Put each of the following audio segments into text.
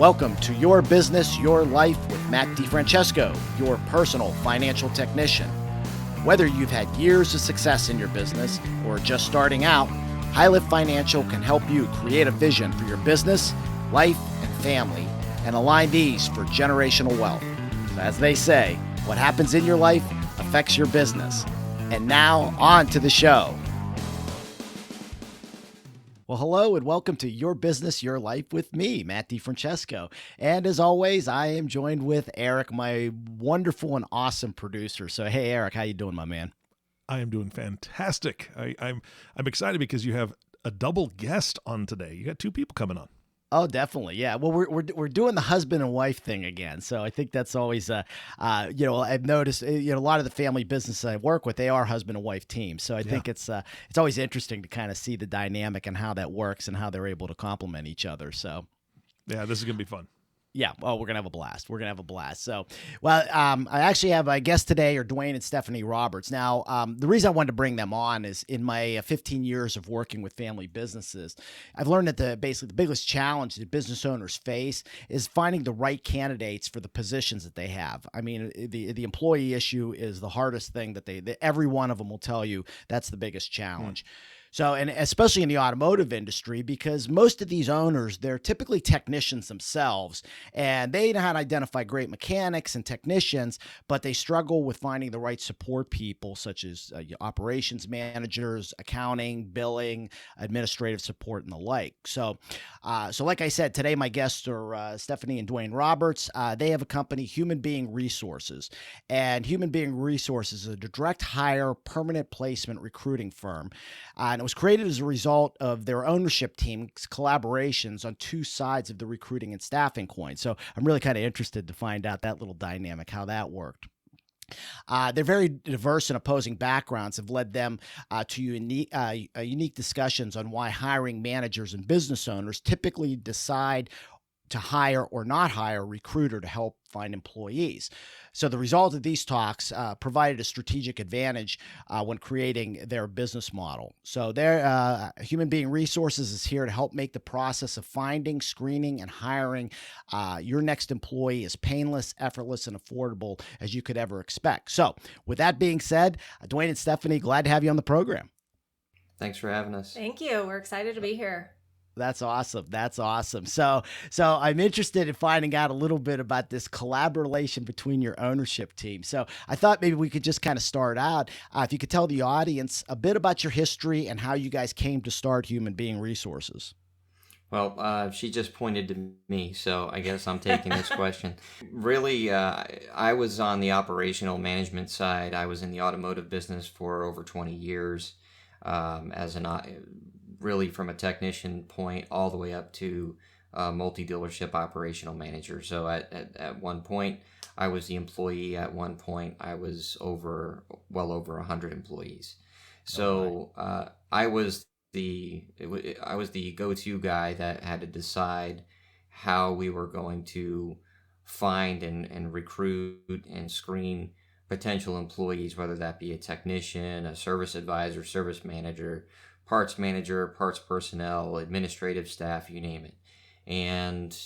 Welcome to Your Business, Your Life with Matt DiFrancesco, your personal financial technician. Whether you've had years of success in your business or just starting out, High Lift Financial can help you create a vision for your business, life, and family, and align these for generational wealth. So as they say, what happens in your life affects your business. And now, on to the show. Well, hello and welcome to Your Business, Your Life with me, Matt DiFrancesco. And as always, I am joined with Eric, my wonderful and awesome producer. So, hey, Eric, how you doing, my man? I am doing fantastic. I'm excited because you have a double guest on today. You got two people coming on. Oh, definitely. Yeah. Well, we're doing the husband and wife thing again. So I think that's always, I've noticed, a lot of the family businesses I work with, they are husband and wife teams. So I think it's always interesting to kind of see the dynamic and how that works and how they're able to complement each other. So yeah, this is going to be fun. Yeah. Oh, we're going to have a blast. So, I actually have my guest today are Duane and Stephanie Roberts. Now, the reason I wanted to bring them on is in my 15 years of working with family businesses, I've learned that the biggest challenge that business owners face is finding the right candidates for the positions that they have. I mean, the employee issue is the hardest thing that every one of them will tell you that's the biggest challenge. So, and especially in the automotive industry, because most of these owners, they're typically technicians themselves, and they know how to identify great mechanics and technicians, but they struggle with finding the right support people, such as operations managers, accounting, billing, administrative support, and the like. So like I said, today my guests are Stephanie and Duane Roberts. They have a company, Human Being Resources, and Human Being Resources is a direct hire, permanent placement recruiting firm. And it was created as a result of their ownership team's collaborations on two sides of the recruiting and staffing coin. So I'm really kind of interested to find out that little dynamic, how that worked. They're very diverse and opposing backgrounds have led them to unique discussions on why hiring managers and business owners typically decide to hire or not hire a recruiter to help find employees. So the result of these talks provided a strategic advantage when creating their business model. So their Human Being Resources is here to help make the process of finding, screening, and hiring your next employee as painless, effortless, and affordable as you could ever expect. So with that being said, Duane and Stephanie, glad to have you on the program. Thanks for having us. Thank you. We're excited to be here. That's awesome. So I'm interested in finding out a little bit about this collaboration between your ownership team. So I thought maybe we could just kind of start out. If you could tell the audience a bit about your history and how you guys came to start Human Being Resources. Well, she just pointed to me, so I guess I'm taking this question. Really, I was on the operational management side. I was in the automotive business for over 20 years really from a technician point all the way up to multi-dealership operational manager. So at one point, I was the employee. At one point, I was well over 100 employees. So I was the go-to guy that had to decide how we were going to find and recruit and screen potential employees, whether that be a technician, a service advisor, service manager, parts manager, parts personnel, administrative staff, you name it. And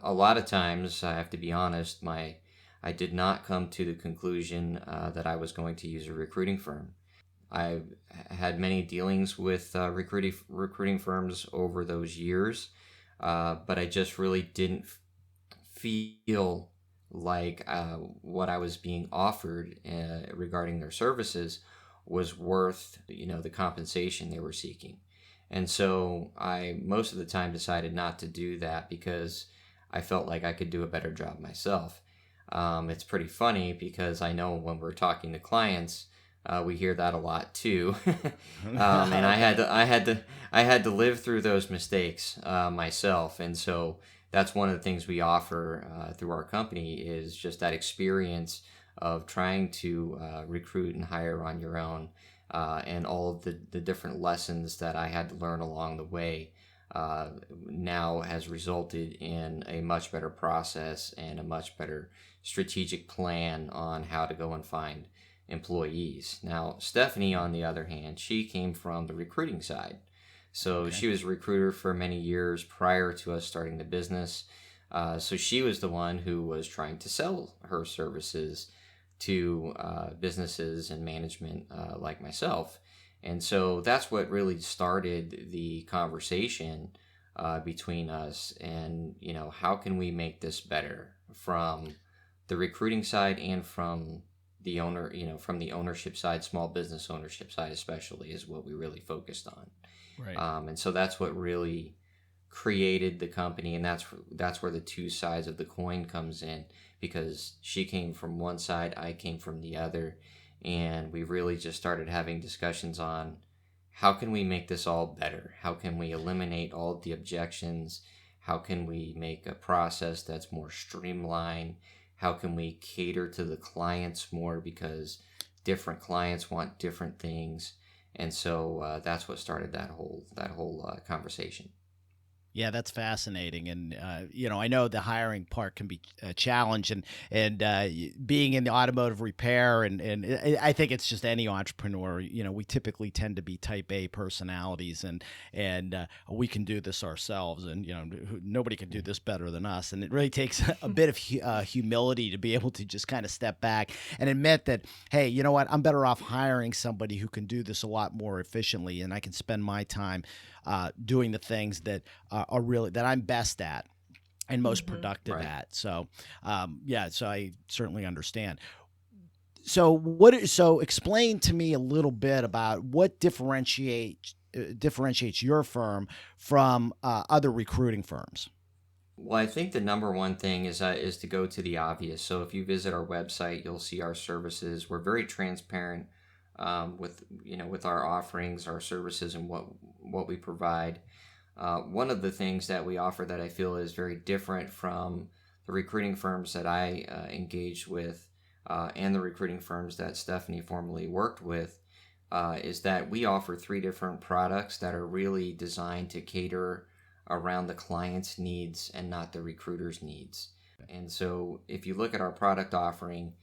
a lot of times, I have to be honest, I did not come to the conclusion that I was going to use a recruiting firm. I've had many dealings with recruiting firms over those years, but I just really didn't feel like what I was being offered regarding their services was worth the compensation they were seeking. And so I most of the time decided not to do that because I felt like I could do a better job myself. It's pretty funny because I know when we're talking to clients, we hear that a lot too. And I had to live through those mistakes myself. And so that's one of the things we offer through our company is just that experience of trying to recruit and hire on your own, and all of the different lessons that I had to learn along the way now has resulted in a much better process and a much better strategic plan on how to go and find employees. Now, Stephanie, on the other hand, she came from the recruiting side. So she was a recruiter for many years prior to us starting the business. So she was the one who was trying to sell her services to businesses and management like myself. And so that's what really started the conversation between us. And, how can we make this better from the recruiting side and from the from the ownership side, small business ownership side, especially, is what we really focused on. Right. And so that's what really created the company, and that's where the two sides of the coin comes in, because she came from one side, I came from the other, and we really just started having discussions on how can we make this all better, how can we eliminate all of the objections, how can we make a process that's more streamlined, how can we cater to the clients more, because different clients want different things. And so that's what started that whole conversation. Yeah, that's fascinating, and I know the hiring part can be a challenge, and being in the automotive repair, and I think it's just any entrepreneur. We typically tend to be Type A personalities, and we can do this ourselves, and nobody can do this better than us. And it really takes a bit of humility to be able to just kind of step back and admit that, hey, you know what, I'm better off hiring somebody who can do this a lot more efficiently, and I can spend my time doing the things that are really that I'm best at and most productive Right. at. So, so I certainly understand. So explain to me a little bit about what differentiates your firm from other recruiting firms. Well, I think the number one thing is to go to the obvious. So if you visit our website, you'll see our services. We're very transparent with our offerings, our services, and what we provide. One of the things that we offer that I feel is very different from the recruiting firms that I engaged with and the recruiting firms that Stephanie formerly worked with is that we offer 3 different products that are really designed to cater around the client's needs and not the recruiter's needs. And so if you look at our product offering,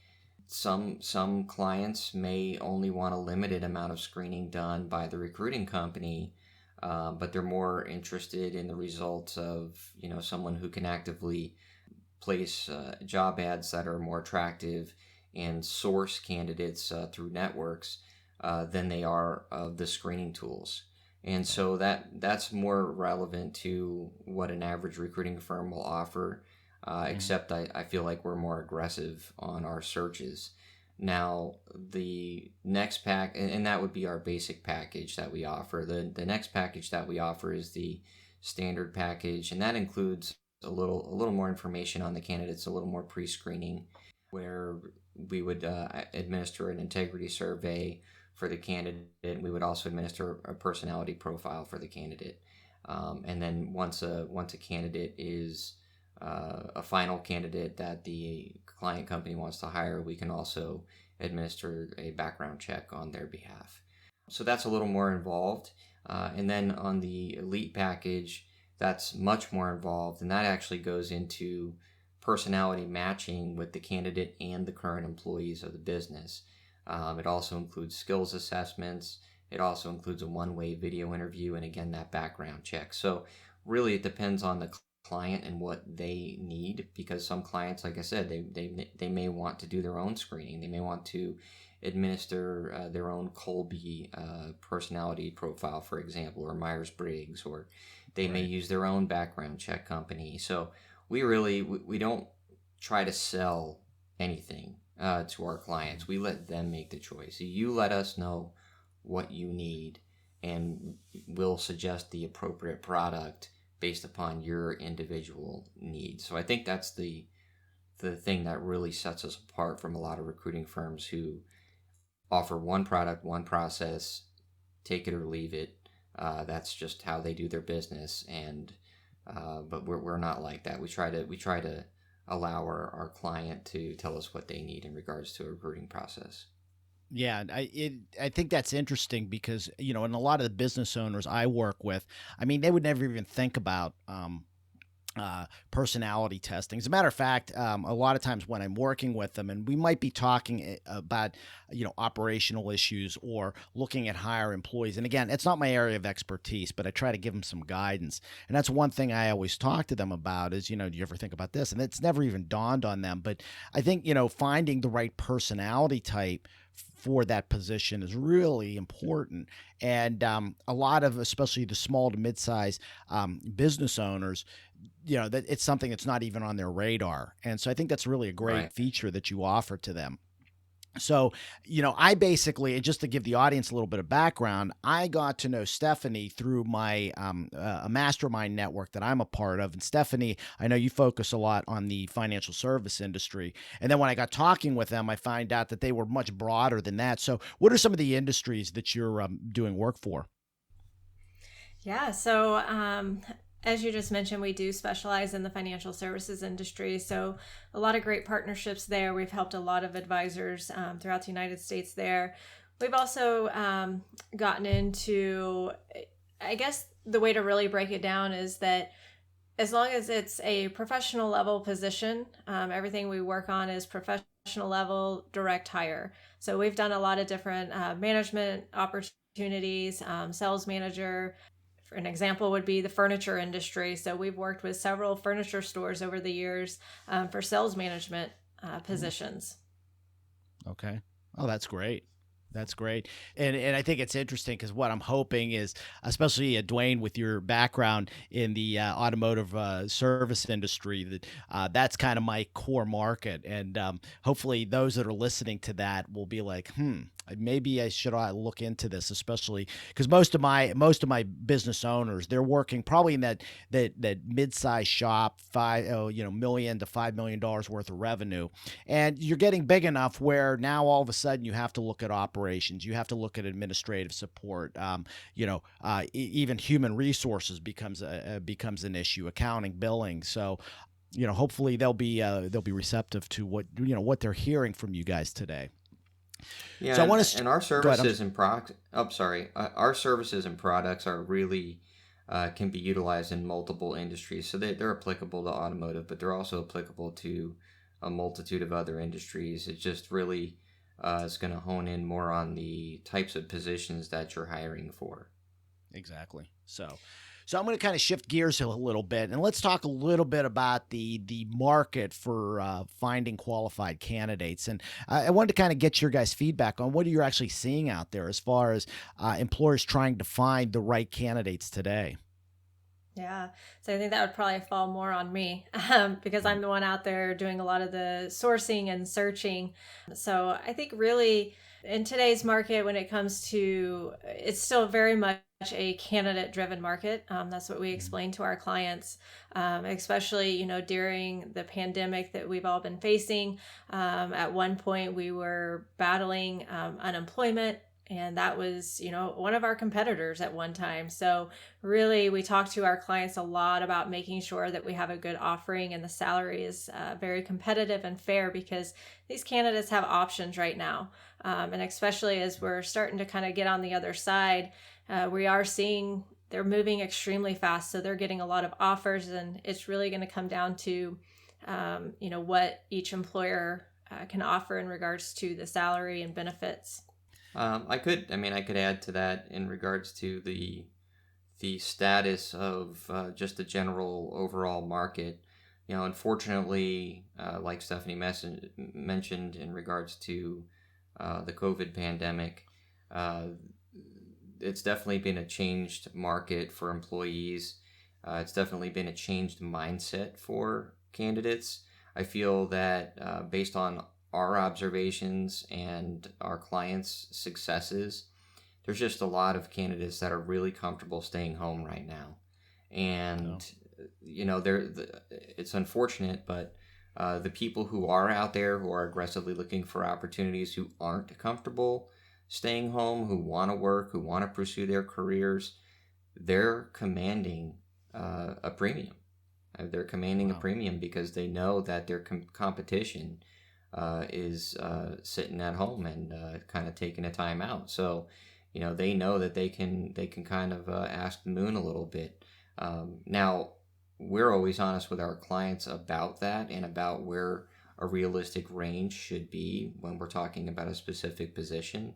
some clients may only want a limited amount of screening done by the recruiting company, but they're more interested in the results of someone who can actively place job ads that are more attractive and source candidates through networks than they are of the screening tools. And so that's more relevant to what an average recruiting firm will offer, except I feel like we're more aggressive on our searches. Now, the next pack, and that would be our basic package that we offer. The next package that we offer is the standard package, and that includes a little more information on the candidates, a little more pre-screening, where we would administer an integrity survey for the candidate. We would also administer a personality profile for the candidate, and then once a candidate is a final candidate that the client company wants to hire, we can also administer a background check on their behalf. So that's a little more involved. And then on the elite package, that's much more involved, and that actually goes into personality matching with the candidate and the current employees of the business. It also includes skills assessments. It also includes a one-way video interview, and again, that background check. So really it depends on the client and what they need, because some clients, like I said, they may want to do their own screening. They may want to administer their own Colby personality profile, for example, or Myers-Briggs, or they may use their own background check company. So we don't try to sell anything to our clients. We let them make the choice. You let us know what you need, and we'll suggest the appropriate product based upon your individual needs. So I think that's the thing that really sets us apart from a lot of recruiting firms who offer one product, one process, take it or leave it. That's just how they do their business, and but we're not like that. We try to allow our client to tell us what they need in regards to a recruiting process. Yeah, I think that's interesting because, and a lot of the business owners I work with, I mean, they would never even think about personality testing. As a matter of fact, a lot of times when I'm working with them, and we might be talking about, operational issues or looking at hire employees. And again, it's not my area of expertise, but I try to give them some guidance. And that's one thing I always talk to them about is, do you ever think about this? And it's never even dawned on them. But I think, finding the right personality type for that position is really important. And a lot of, especially the small to mid-size business owners, that it's something that's not even on their radar. And so I think that's really a great feature that you offer to them. So, I basically, just to give the audience a little bit of background, I got to know Stephanie through my a mastermind network that I'm a part of. And Stephanie, I know you focus a lot on the financial service industry. And then when I got talking with them, I find out that they were much broader than that. So what are some of the industries that you're doing work for? Yeah, so as you just mentioned, we do specialize in the financial services industry. So a lot of great partnerships there. We've helped a lot of advisors throughout the United States there. We've also gotten into, I guess the way to really break it down is that as long as it's a professional level position, everything we work on is professional level direct hire. So we've done a lot of different management opportunities, sales manager. An example would be the furniture industry. So we've worked with several furniture stores over the years for sales management positions. Okay. Oh, that's great. That's great. And I think it's interesting because what I'm hoping is, especially Duane, with your background in the automotive service industry, that's kind of my core market. And hopefully those that are listening to that will be like, maybe I should look into this, especially because most of my business owners, they're working probably in that mid-size shop, $1 million to $5 million worth of revenue. And you're getting big enough where now all of a sudden you have to look at operations, you have to look at administrative support, even human resources becomes an issue, accounting, billing. So, hopefully they'll be receptive to what they're hearing from you guys today. Yeah, so I want to and our services and products. Our services and products are really can be utilized in multiple industries. So they're applicable to automotive, but they're also applicable to a multitude of other industries. It just really is going to hone in more on the types of positions that you're hiring for. Exactly. So I'm going to kind of shift gears a little bit, and let's talk a little bit about the market for finding qualified candidates. And I wanted to kind of get your guys' feedback on what you're actually seeing out there as far as employers trying to find the right candidates today. Yeah, so I think that would probably fall more on me because I'm the one out there doing a lot of the sourcing and searching. So I think really in today's market, when it comes to, it's still very much a candidate-driven market. That's what we explain to our clients, especially, during the pandemic that we've all been facing. At one point, we were battling unemployment. And that was, one of our competitors at one time. So really, we talk to our clients a lot about making sure that we have a good offering and the salary is very competitive and fair because these candidates have options right now. And especially as we're starting to kind of get on the other side, we are seeing they're moving extremely fast. So they're getting a lot of offers, and it's really going to come down to, what each employer can offer in regards to the salary and benefits. I could add to that in regards to the status of just the general overall market. Unfortunately, like Stephanie mentioned in regards to the COVID pandemic, it's definitely been a changed market for employees. It's definitely been a changed mindset for candidates. I feel that based on our observations and our clients' successes, there's just a lot of candidates that are really comfortable staying home right now. And, it's unfortunate, but the people who are out there who are aggressively looking for opportunities, who aren't comfortable staying home, who want to work, who want to pursue their careers, they're commanding a premium. They're commanding a premium because they know that their competition is sitting at home and kind of taking a time out. So, they know that they can kind of ask the moon a little bit. Now, we're always honest with our clients about that and about where a realistic range should be when we're talking about a specific position,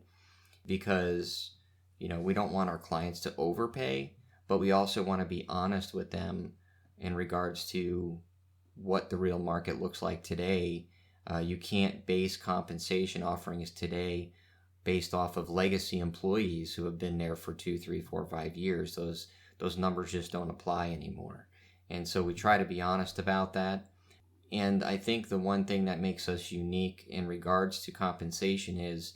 because we don't want our clients to overpay, but we also want to be honest with them in regards to what the real market looks like today. You can't base compensation offerings today based off of legacy employees who have been there for 2, 3, 4, 5 years. Those numbers just don't apply anymore. And so we try to be honest about that. And I think the one thing that makes us unique in regards to compensation is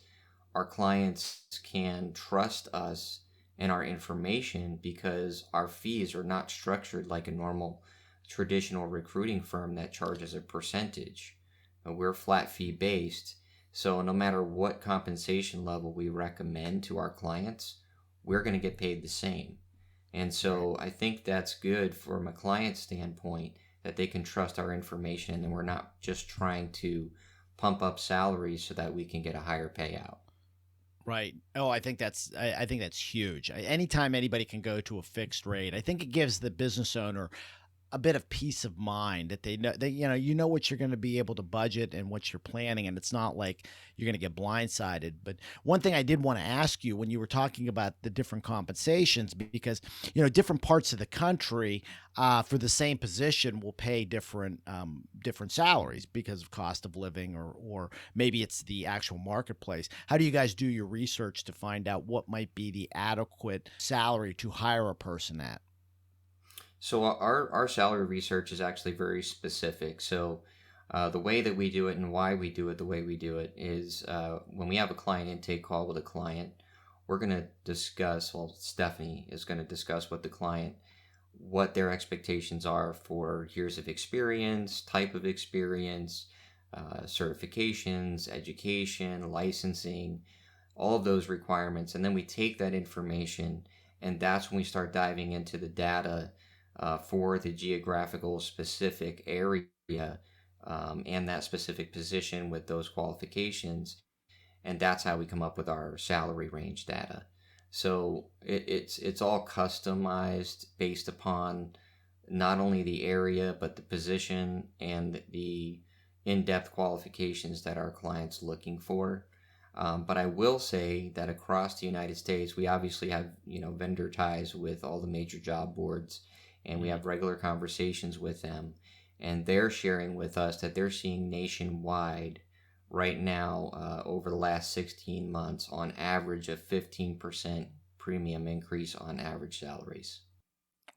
our clients can trust us and our information, because our fees are not structured like a normal traditional recruiting firm that charges a percentage. We're flat fee based. So no matter what compensation level we recommend to our clients, we're going to get paid the same. And so I think that's good from a client standpoint, that they can trust our information and we're not just trying to pump up salaries so that we can get a higher payout. Right. Oh, I think that's huge. Anytime anybody can go to a fixed rate, I think it gives the business owner a bit of peace of mind that they know what you're going to be able to budget and what you're planning, and it's not like you're going to get blindsided. But one thing I did want to ask you when you were talking about the different compensations, because different parts of the country for the same position will pay different salaries because of cost of living, or maybe it's the actual marketplace. How do you guys do your research to find out what might be the adequate salary to hire a person at? So our salary research is actually very specific. So the way that we do it and why we do it the way we do it is when we have a client intake call with a client, we're going to discuss, Stephanie is going to discuss with the client what their expectations are for years of experience, type of experience, certifications, education, licensing, all of those requirements. And then we take that information, and that's when we start diving into the data for the geographical specific area and that specific position with those qualifications. And that's how we come up with our salary range data. So it's all customized based upon not only the area, but the position and the in-depth qualifications that our client's looking for. But I will say that across the United States, we obviously have vendor ties with all the major job boards, and we have regular conversations with them, and they're sharing with us that they're seeing nationwide right now over the last 16 months on average a 15% premium increase on average salaries.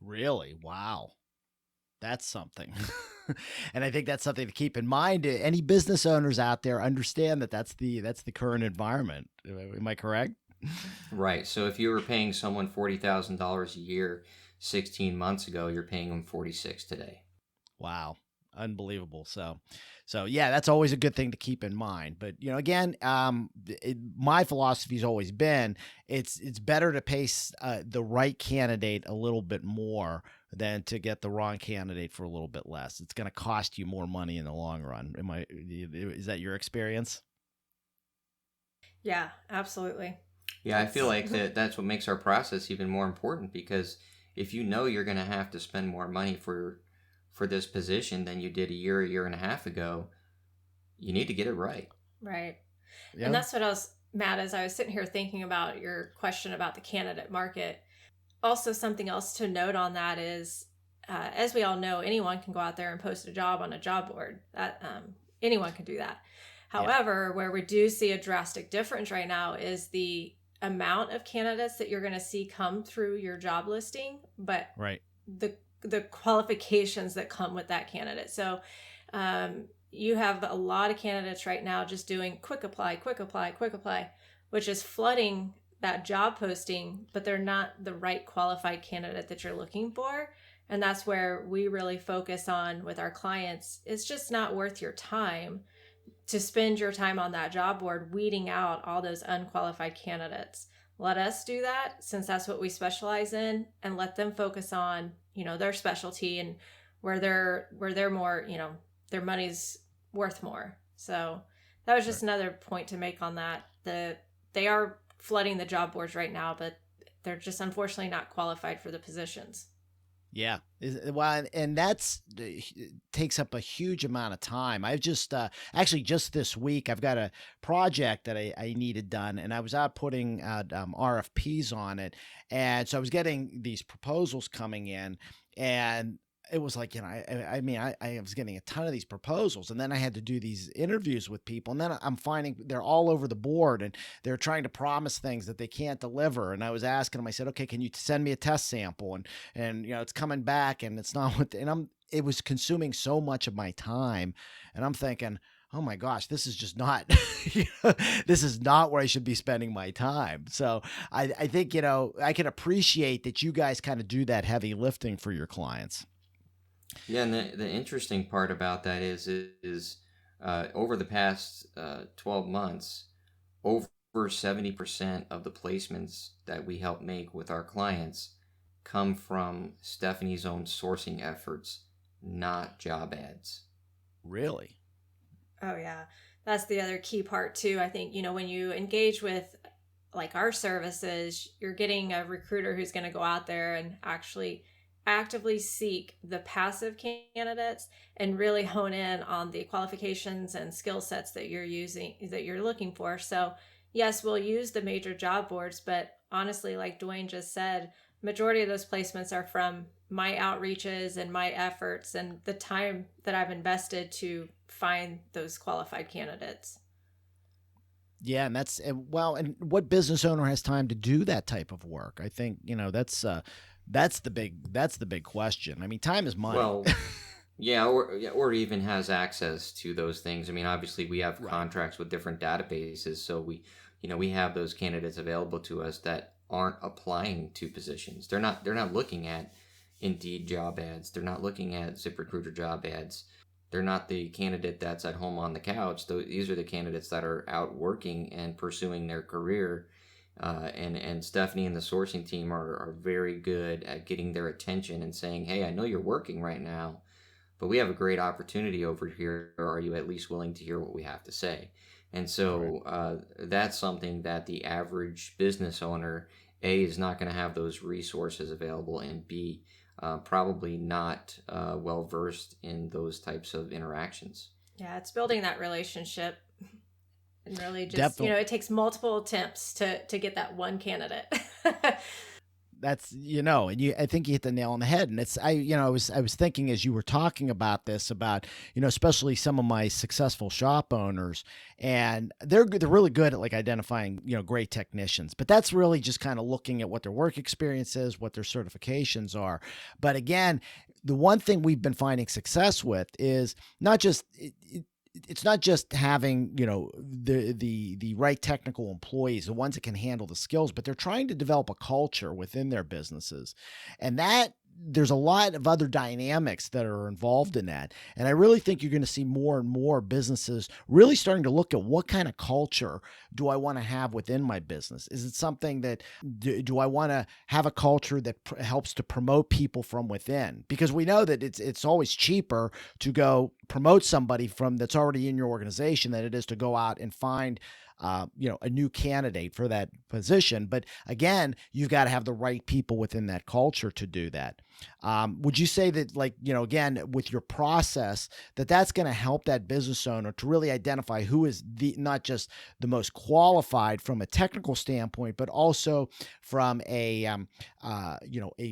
Really? Wow. That's something. And I think that's something to keep in mind. Any business owners out there understand that that's the current environment. Am I correct? Right. So if you were paying someone $40,000 a year 16 months ago, you're paying them 46 today. Wow. Unbelievable. So yeah, that's always a good thing to keep in mind. But again, my philosophy's always been it's better to pay the right candidate a little bit more than to get the wrong candidate for a little bit less. It's going to cost you more money in the long run. Is that your experience? Yeah, absolutely. Yeah, I feel like that's what makes our process even more important, because if you're going to have to spend more money for this position than you did a year and a half ago, you need to get it right. Right. Yeah. And that's what Matt, as I was sitting here thinking about your question about the candidate market, also something else to note on that is, as we all know, anyone can go out there and post a job on a job board. That anyone can do that. However, where we do see a drastic difference right now is the amount of candidates that you're going to see come through your job listing, but the qualifications that come with that candidate. So you have a lot of candidates right now just doing quick apply, which is flooding that job posting, but they're not the right qualified candidate that you're looking for. And that's where we really focus on with our clients. It's just not worth your time to spend your time on that job board weeding out all those unqualified candidates. Let us do that, since that's what we specialize in, and let them focus on their specialty and where they're more, their money's worth more. So that was just another point to make on that. They are flooding the job boards right now, but they're just unfortunately not qualified for the positions. Yeah. Well, and that's takes up a huge amount of time. I've just actually just this week I've got a project that I needed done, and I was out putting out RFPs on it, and so I was getting these proposals coming in, and it was like, I mean, I was getting a ton of these proposals, and then I had to do these interviews with people, and then I'm finding they're all over the board, and they're trying to promise things that they can't deliver. And I was asking them, I said, okay, can you send me a test sample? And it's coming back, and it's not what, and it was consuming so much of my time, and I'm thinking, oh my gosh, this is just not, this is not where I should be spending my time. So I think, I can appreciate that you guys kind of do that heavy lifting for your clients. Yeah, and the interesting part about that is over the past 12 months, over 70% of the placements that we help make with our clients come from Stephanie's own sourcing efforts, not job ads. Really? Oh yeah. That's the other key part too. I think, when you engage with like our services, you're getting a recruiter who's going to go out there and actually actively seek the passive candidates and really hone in on the qualifications and skill sets that you're looking for. So yes, we'll use the major job boards, but honestly, like Duane just said, majority of those placements are from my outreaches and my efforts and the time that I've invested to find those qualified candidates. Yeah, and and what business owner has time to do that type of work? I think, that's the big question. I mean, time is money. Well, yeah, or even has access to those things. I mean, obviously we have contracts with different databases, so we have those candidates available to us that aren't applying to positions. They're not looking at Indeed job ads. They're not looking at ZipRecruiter job ads. They're not the candidate that's at home on the couch. These are the candidates that are out working and pursuing their career. And Stephanie and the sourcing team are very good at getting their attention and saying, hey, I know you're working right now, but we have a great opportunity over here. Are you at least willing to hear what we have to say? And so that's something that the average business owner, A, is not going to have those resources available, and B, probably not well versed in those types of interactions. Yeah, it's building that relationship. And really just, Definitely. It takes multiple attempts to get that one candidate. That's, and I think you hit the nail on the head. And I was thinking as you were talking about this, about, especially some of my successful shop owners, and they're really good at like identifying, great technicians, but that's really just kind of looking at what their work experience is, what their certifications are. But again, the one thing we've been finding success with is not just, it's not just having, the right technical employees, the ones that can handle the skills, but they're trying to develop a culture within their businesses. And that there's a lot of other dynamics that are involved in that. And I really think you're going to see more and more businesses really starting to look at what kind of culture do I want to have within my business? Is it something that do I want to have a culture that helps to promote people from within? Because we know that it's always cheaper to go promote somebody from that's already in your organization than it is to go out and find a new candidate for that position. But again, you've got to have the right people within that culture to do that. Would you say that, like, again, with your process, that's going to help that business owner to really identify who is not just the most qualified from a technical standpoint, but also from a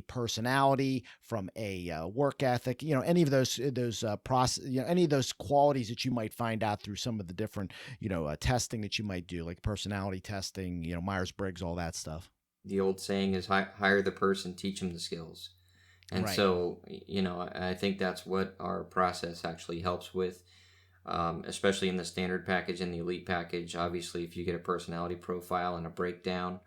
personality, from a work ethic, any of those process, any of those qualities that you might find out through some of the different, testing that you might do, like personality testing, Myers-Briggs, all that stuff. The old saying is hire the person, teach them the skills. And Right. so, I think that's what our process actually helps with, especially in the standard package and the elite package. Obviously, if you get a personality profile and a breakdown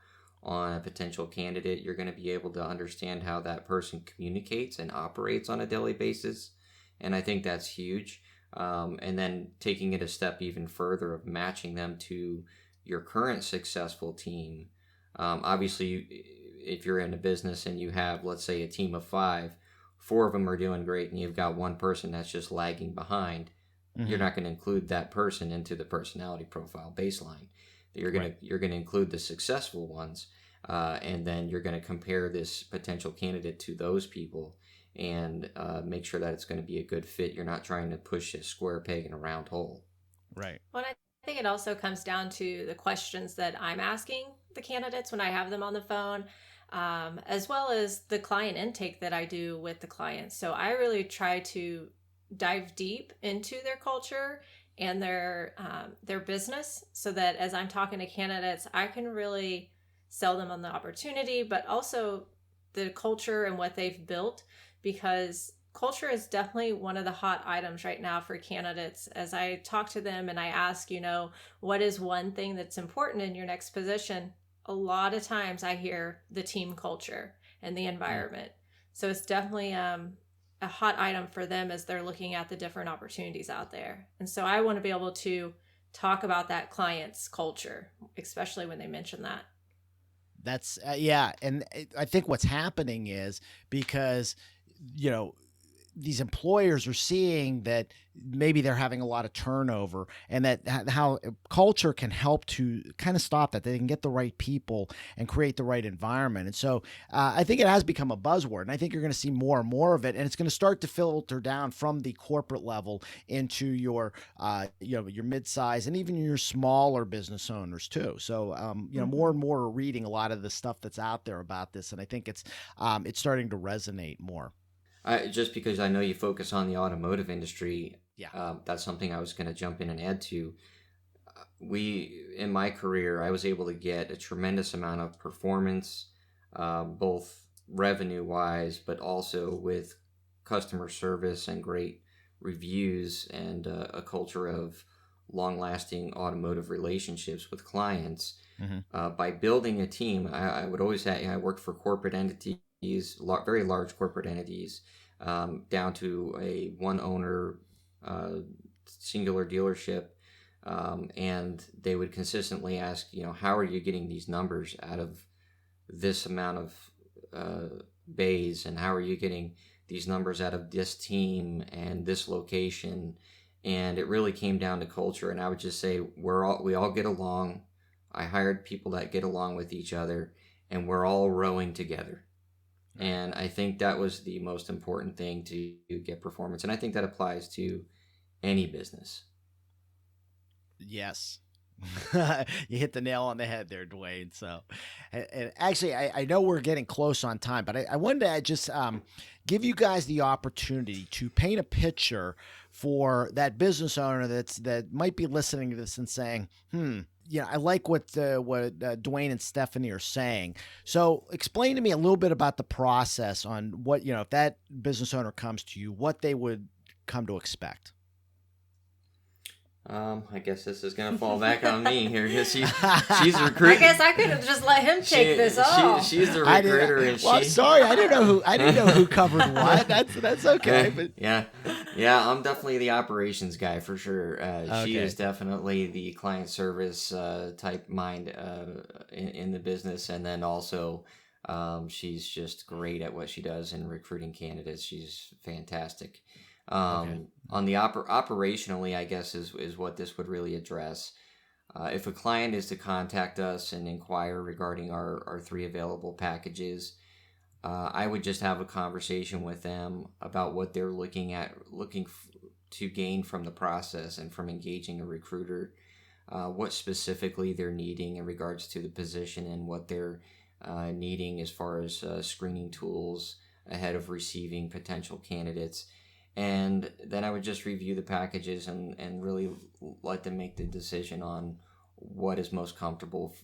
on a potential candidate, you're going to be able to understand how that person communicates and operates on a daily basis. And I think that's huge. And then taking it a step even further of matching them to your current successful team. Obviously, if you're in a business and you have, let's say, a team of 5, 4 of them are doing great, and you've got one person that's just lagging behind, you're not going to include that person into the personality profile baseline. You're going to include the successful ones, and then you're going to compare this potential candidate to those people and make sure that it's going to be a good fit. You're not trying to push a square peg in a round hole. Right. Well, I think it also comes down to the questions that I'm asking the candidates when I have them on the phone, as well as the client intake that I do with the clients. So I really try to dive deep into their culture and their business, so that as I'm talking to candidates, I can really sell them on the opportunity, but also the culture and what they've built, because culture is definitely one of the hot items right now for candidates. As I talk to them and I ask, what is one thing that's important in your next position? A lot of times I hear the team culture and the environment. So it's definitely a hot item for them as they're looking at the different opportunities out there. And so I want to be able to talk about that client's culture, especially when they mention that. That's yeah. And I think what's happening is because, these employers are seeing that maybe they're having a lot of turnover, and that how culture can help to kind of stop that. They can get the right people and create the right environment. And so I think it has become a buzzword, and I think you're going to see more and more of it, and it's going to start to filter down from the corporate level into your, your mid-size and even your smaller business owners too. So, more and more are reading a lot of the stuff that's out there about this, and I think it's starting to resonate more. Just because I know you focus on the automotive industry, Yeah. that's something I was going to jump in and add to. In my career, I was able to get a tremendous amount of performance, both revenue-wise, but also with customer service and great reviews and a culture of long-lasting automotive relationships with clients. By building a team, I would always say I worked for corporate entities, very large corporate entities, down to a one owner singular dealership, and they would consistently ask, how are you getting these numbers out of this amount of bays, and how are you getting these numbers out of this team and this location? And it really came down to culture. And I would just say we all get along. I hired people that get along with each other, and we're all rowing together. And I think that was the most important thing to get performance. And I think that applies to any business. Yes. You hit the nail on the head there, Duane. So, and actually, I know we're getting close on time, but I wanted to just give you guys the opportunity to paint a picture for that business owner that might be listening to this and saying, I like what Duane and Stephanie are saying. So explain to me a little bit about the process on what, if that business owner comes to you, what they would come to expect. I guess this is gonna fall back on me here because she's recruiting. I guess I could have just let him take this off. She's the recruiter, I'm sorry, I didn't know who covered what. That's okay. But yeah, I'm definitely the operations guy for sure. She is definitely the client service type mind in the business, and then also she's just great at what she does in recruiting candidates. She's fantastic. On the operationally, I guess is what this would really address. If a client is to contact us and inquire regarding our 3 available packages, I would just have a conversation with them about what they're looking to gain from the process and from engaging a recruiter, what specifically they're needing in regards to the position and what they're needing as far as screening tools ahead of receiving potential candidates. And then I would just review the packages and really let them make the decision on what is most comfortable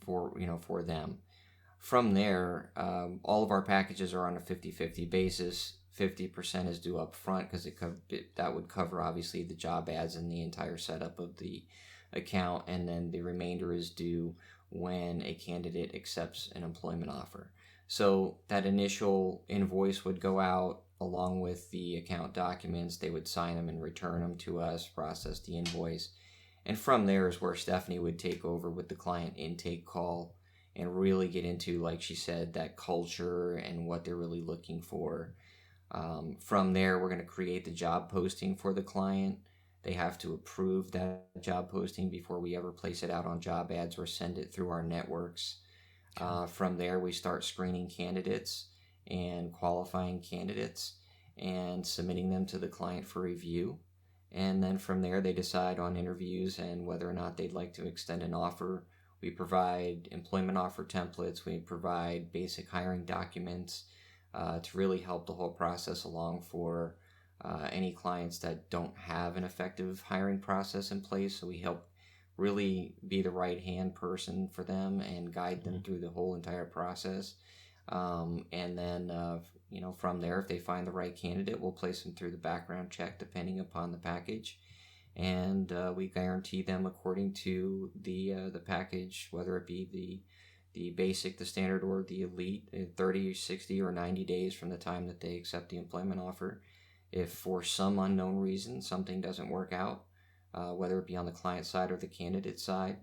for them. From there, all of our packages are on a 50-50 basis. 50% is due up front because that would cover obviously the job ads and the entire setup of the account, and then the remainder is due when a candidate accepts an employment offer. So that initial invoice would go out along with the account documents. They would sign them and return them to us, process the invoice. And from there is where Stephanie would take over with the client intake call and really get into, like she said, that culture and what they're really looking for. From there, we're going to create the job posting for the client. They have to approve that job posting before we ever place it out on job ads or send it through our networks. From there, we start screening candidates, and qualifying candidates and submitting them to the client for review. And then from there, they decide on interviews and whether or not they'd like to extend an offer. We provide employment offer templates. We provide basic hiring documents to really help the whole process along for any clients that don't have an effective hiring process in place. So we help really be the right-hand person for them and guide them through the whole entire process. And then, from there, if they find the right candidate, we'll place them through the background check depending upon the package. And we guarantee them according to the package, whether it be the basic, the standard, or the elite, 30, 60, or 90 days from the time that they accept the employment offer. If for some unknown reason something doesn't work out, whether it be on the client side or the candidate side,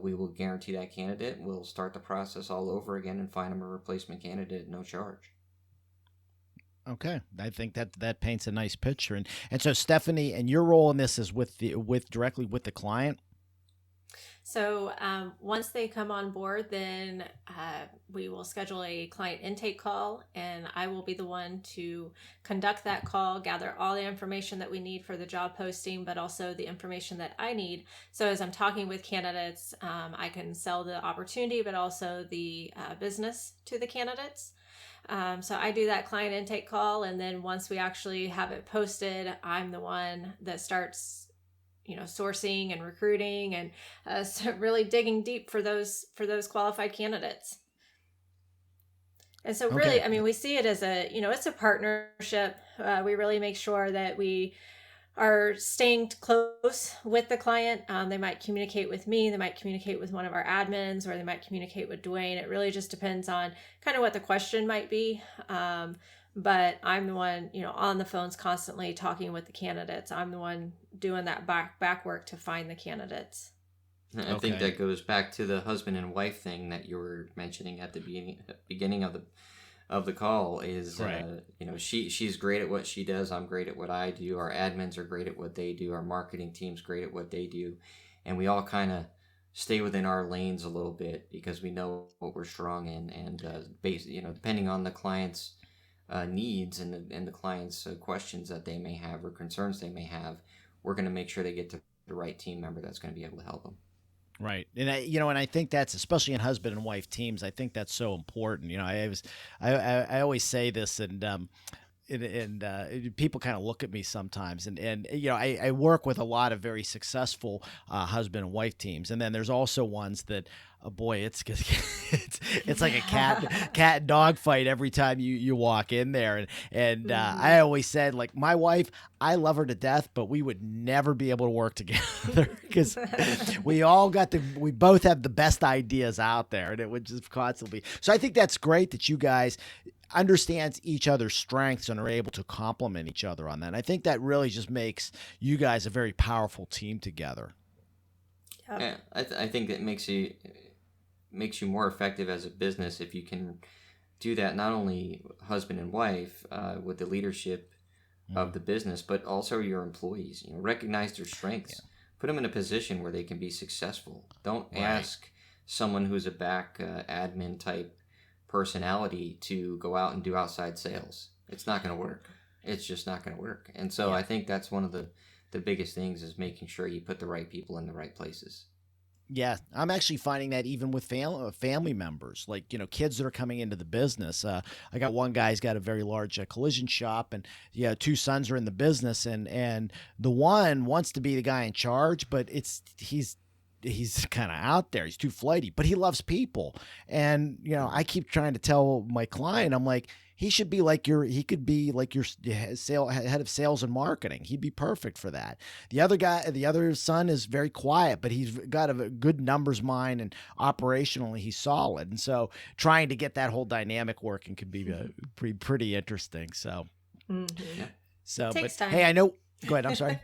we will guarantee that candidate. We'll start the process all over again and find them a replacement candidate at no charge. Okay, I think that paints a nice picture. And so, Stephanie, and your role in this is directly with the client. So once they come on board, then we will schedule a client intake call, and I will be the one to conduct that call, gather all the information that we need for the job posting, but also the information that I need. So as I'm talking with candidates, I can sell the opportunity, but also the business to the candidates. So I do that client intake call, and then once we actually have it posted, I'm the one that starts sourcing and recruiting and so really digging deep for those qualified candidates. And so really, Okay. I mean, we see it as it's a partnership. We really make sure that we are staying close with the client. They might communicate with me, they might communicate with one of our admins, or they might communicate with Duane. It really just depends on kind of what the question might be. But I'm the one, on the phones constantly talking with the candidates. I'm the one doing that back work to find the candidates. I think that goes back to the husband and wife thing that you were mentioning at the beginning of the call. Is Right. She's great at what she does. I'm great at what I do. Our admins are great at what they do. Our marketing team's great at what they do, and we all kind of stay within our lanes a little bit because we know what we're strong in, and depending on the client's needs and the client's questions that they may have or concerns they may have, we're going to make sure they get to the right team member that's going to be able to help them. Right. And I think that's, especially in husband and wife teams, I think that's so important. I always say this, and people kind of look at me sometimes, and I work with a lot of very successful husband and wife teams, and then there's also ones that, oh boy, it's like a cat and dog fight every time you walk in there, and I always said, like, my wife, I love her to death, but we would never be able to work together because we both have the best ideas out there, and it would just constantly. So I think that's great that you guys understands each other's strengths and are able to complement each other on that. And I think that really just makes you guys a very powerful team together. Yeah, I think that makes you more effective as a business if you can do that, not only husband and wife with the leadership of the business, but also your employees. Recognize their strengths, put them in a position where they can be successful. Don't ask someone who's a back admin type personality to go out and do outside sales. It's not going to work. It's just not going to work. And so I think that's one of the biggest things is making sure you put the right people in the right places. Yeah, I'm actually finding that even with family members, like, kids that are coming into the business. I got one guy's got a very large collision shop, and two sons are in the business, and the one wants to be the guy in charge, but he's kind of out there. He's too flighty, but he loves people. And, I keep trying to tell my client, I'm like, he could be like your head of sales and marketing. He'd be perfect for that. The other son is very quiet, but he's got a good numbers mind, and operationally he's solid. And so trying to get that whole dynamic working could be pretty interesting. So, It takes time. Hey, I know, go ahead. I'm sorry.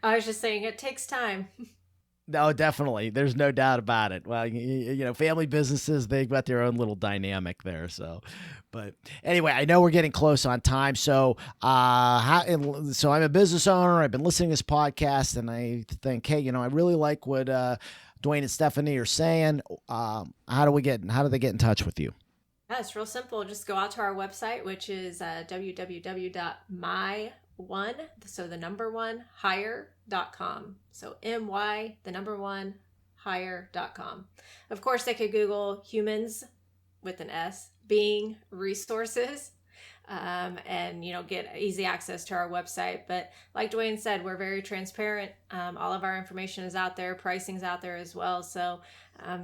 I was just saying it takes time. No, definitely. There's no doubt about it. Well, family businesses, they've got their own little dynamic there. So, but anyway, I know we're getting close on time. So, so I'm a business owner. I've been listening to this podcast, and I think, hey, I really like what Duane and Stephanie are saying. How do they get in touch with you? Yeah, it's real simple. Just go out to our website, which is www.my1, so the number one, hire.com. So MY, the number one, hire.com. Of course, they could Google humans with an S, being resources, and get easy access to our website. But like Duane said, we're very transparent. All of our information is out there, pricing's out there as well. So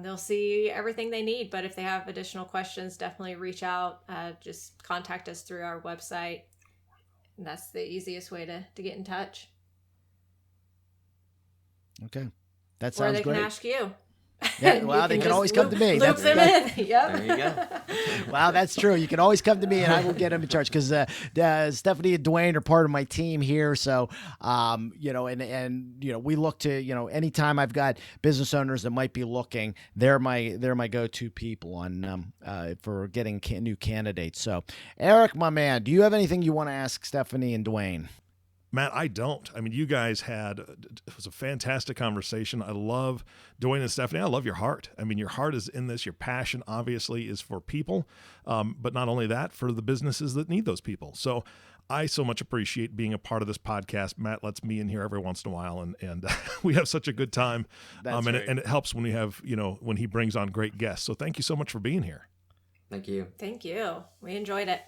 they'll see everything they need. But if they have additional questions, definitely reach out. Just contact us through our website. And that's the easiest way to get in touch. Okay. That Or sounds they great. can ask you. Yeah, well, they can always come to me. Loop them in. Yep. There you go. Wow, that's true. You can always come to me, and I will get them in charge because Stephanie and Duane are part of my team here. So, we look to anytime I've got business owners that might be looking, they're my go-to people on for getting new candidates. So, Eric, my man, do you have anything you want to ask Stephanie and Duane? Matt, I don't. I mean, you guys it was a fantastic conversation. I love Duane and Stephanie. I love your heart. I mean, your heart is in this. Your passion, obviously, is for people. But not only that, for the businesses that need those people. So I so much appreciate being a part of this podcast. Matt lets me in here every once in a while, and we have such a good time. That's and, right. and it helps when we have, when he brings on great guests. So thank you so much for being here. Thank you. Thank you. We enjoyed it.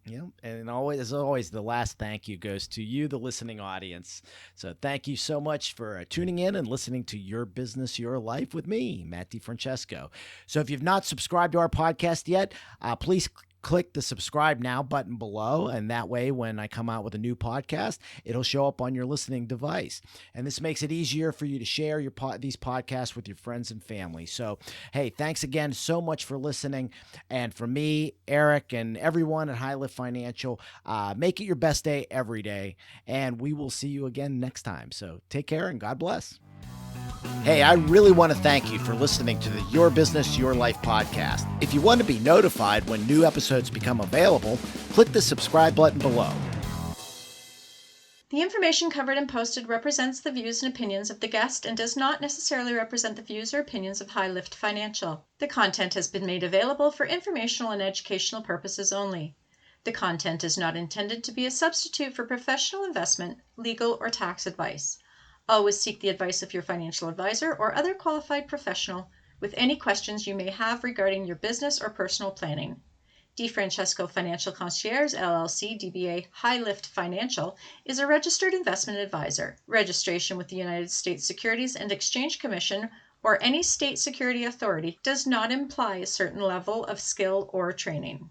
Yeah, and as always, the last thank you goes to you, the listening audience. So thank you so much for tuning in and listening to Your Business, Your Life with me, Matt DiFrancesco. So if you've not subscribed to our podcast yet, please click the subscribe now button below, and that way when I come out with a new podcast, it'll show up on your listening device. And this makes it easier for you to share these podcasts with your friends and family. So, hey, thanks again so much for listening. And for me, Eric, and everyone at High Lift Financial, make it your best day every day. And we will see you again next time. So take care and God bless. Hey, I really want to thank you for listening to the Your Business, Your Life podcast. If you want to be notified when new episodes become available, click the subscribe button below. The information covered and posted represents the views and opinions of the guest and does not necessarily represent the views or opinions of High Lift Financial. The content has been made available for informational and educational purposes only. The content is not intended to be a substitute for professional investment, legal, or tax advice. Always seek the advice of your financial advisor or other qualified professional with any questions you may have regarding your business or personal planning. DiFrancesco Financial Concierge, LLC, DBA High Lift Financial, is a registered investment advisor. Registration with the United States Securities and Exchange Commission or any state security authority does not imply a certain level of skill or training.